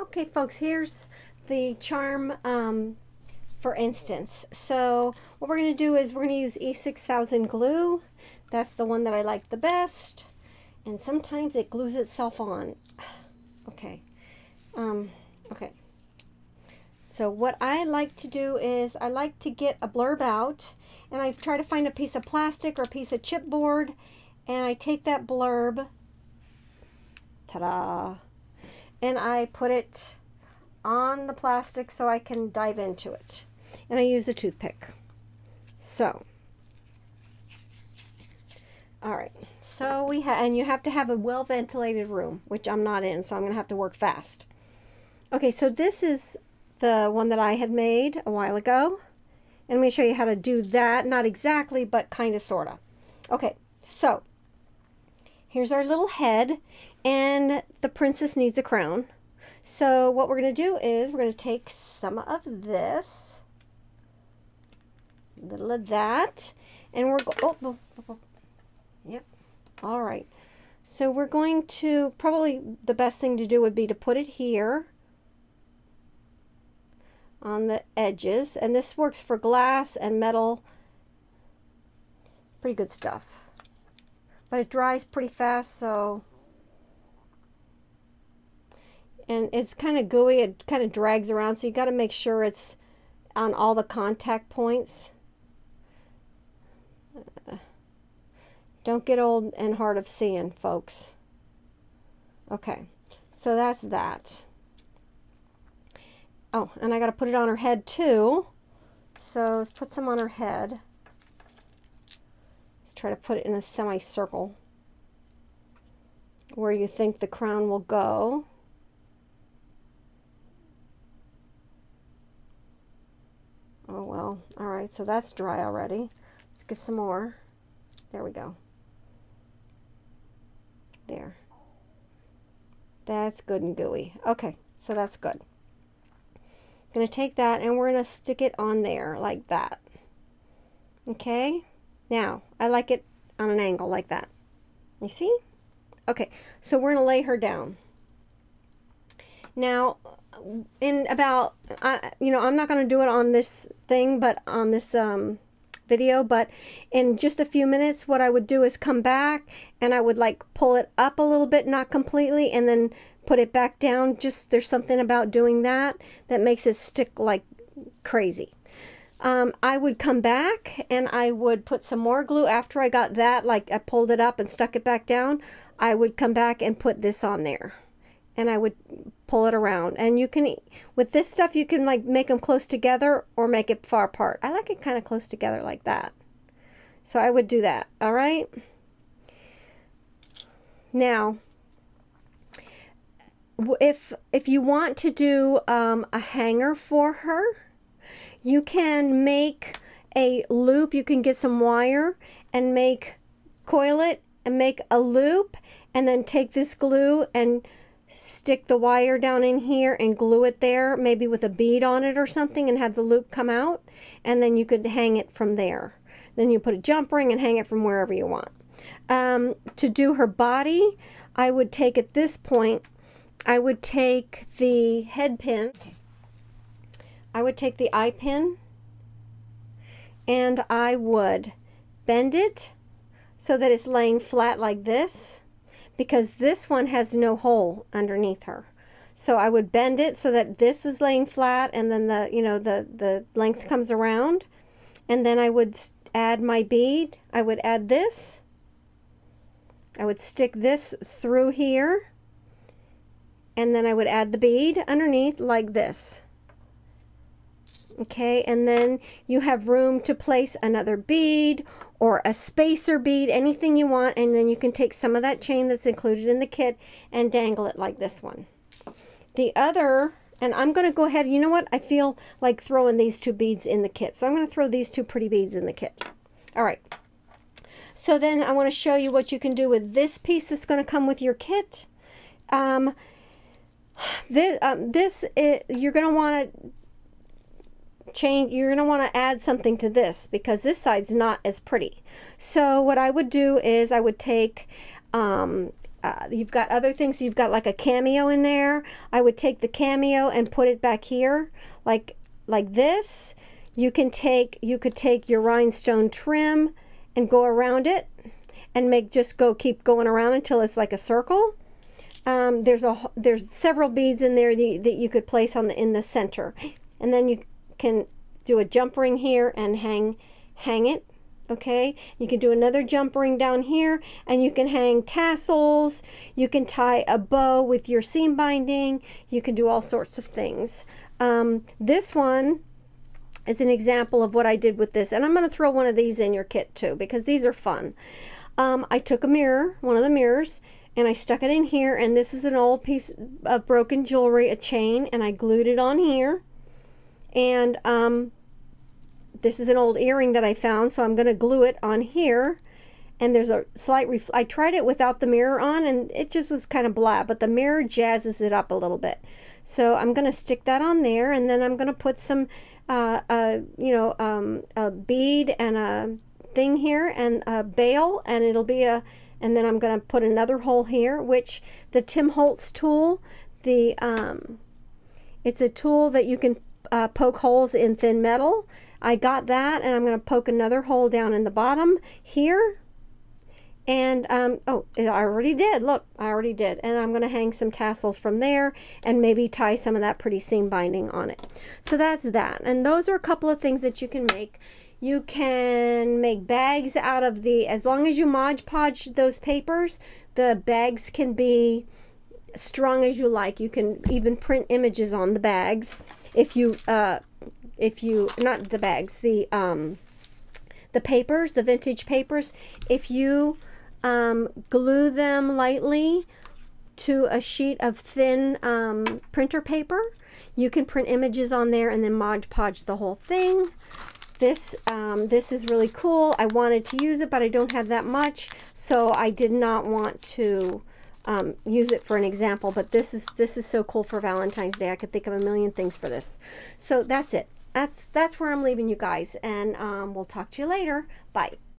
Okay, folks, here's the charm for instance. So what we're going to do is we're going to use E6000 glue. That's the one that I like the best. And sometimes it glues itself on. Okay. Okay. So what I like to do is I like to get a blurb out, and I try to find a piece of plastic or a piece of chipboard, and I take that blurb, ta-da, and I put it on the plastic so I can dive into it. And I use a toothpick. So, all right. So we have, and you have to have a well-ventilated room, which I'm not in, so I'm going to have to work fast. Okay, so this is the one that I had made a while ago. And let me show you how to do that. Not exactly, but kind of, sort of. Okay, so here's our little head, and the princess needs a crown. So what we're going to do is we're going to take some of this, a little of that, and we're yep, all right. So we're going to, probably the best thing to do would be to put it here on the edges, and this works for glass and metal. Pretty good stuff, but it dries pretty fast, so, and it's kind of gooey, it kind of drags around, so you got to make sure it's on all the contact points. Don't get old and hard of seeing, folks. Okay, so that's that. Oh, and I got to put it on her head too. So let's put some on her head. Let's try to put it in a semicircle where you think the crown will go. Oh well, all right, so that's dry already. Let's get some more. There we go. There. That's good and gooey. Okay, so that's good. I'm going to take that and we're going to stick it on there like that. Okay? Now, I like it on an angle like that. You see? Okay, so we're going to lay her down. Now, in about, you know, I'm not going to do it on this thing, but on this video, but in just a few minutes, what I would do is come back and I would like pull it up a little bit, not completely, and then put it back down. Just, there's something about doing that that makes it stick like crazy. I would come back and I would put some more glue after I got that, like I pulled it up and stuck it back down. I would come back and put this on there, and I would pull it around. And you can, with this stuff, you can like make them close together or make it far apart. I like it kind of close together like that. So I would do that. All right. Now, if you want to do a hanger for her, you can make a loop. You can get some wire and coil it and make a loop, and then take this glue and stick the wire down in here and glue it there, maybe with a bead on it or something, and have the loop come out, and then you could hang it from there. Then you put a jump ring and hang it from wherever you want. To do her body, I would take, at this point, I would take the head pin, I would take the eye pin, and I would bend it so that it's laying flat like this, because this one has no hole underneath her. So I would bend it so that this is laying flat, and then the, you know, the length comes around, and then I would add my bead. I would add this. I would stick this through here, and then I would add the bead underneath like this. Okay, and then you have room to place another bead or a spacer bead, anything you want, and then you can take some of that chain that's included in the kit and dangle it like this one. The other, and I'm going to go ahead, you know what, I feel like throwing these two beads in the kit, so I'm going to throw these two pretty beads in the kit. All right, so then I want to show you what you can do with this piece that's going to come with your kit. You're going to want to change, you're going to want to add something to this, because this side's not as pretty. So what I would do is I would take You've got other things. You've got like a cameo in there. I would take the cameo and put it back here, like this. You could take your rhinestone trim and go around it, and keep going around until it's like a circle. There's several beads in there that you could place in the center, and then you can do a jump ring here and hang it. Okay, you can do another jump ring down here, and you can hang tassels. You can tie a bow with your seam binding. You can do all sorts of things. This one is an example of what I did with this, and I'm going to throw one of these in your kit too, because these are fun. I took a mirror, one of the mirrors, and I stuck it in here, and this is an old piece of broken jewelry, a chain, and I glued it on here. And this is an old earring that I found, so I'm going to glue it on here. And there's a slight I tried it without the mirror on, and it just was kind of blah, but the mirror jazzes it up a little bit. So I'm going to stick that on there, and then I'm going to put some a bead and a thing here, and a bail, and it'll be and then I'm going to put another hole here, which the Tim Holtz tool, it's a tool that you can poke holes in thin metal. I got that, and I'm going to poke another hole down in the bottom here. And, oh, I already did. Look, I already did. And I'm going to hang some tassels from there and maybe tie some of that pretty seam binding on it. So that's that. And those are a couple of things that you can make. You can make bags out of as long as you Mod Podge those papers, the bags can be strong as you like. You can even print images on the bags. If you not the bags, the papers, the vintage papers, if you glue them lightly to a sheet of thin printer paper, you can print images on there and then Mod Podge the whole thing. This is really cool. I wanted to use it, but I don't have that much, so I did not want to use it for an example. But this is so cool for Valentine's Day. I could think of a million things for this. So that's it. That's where I'm leaving you guys, and we'll talk to you later. Bye.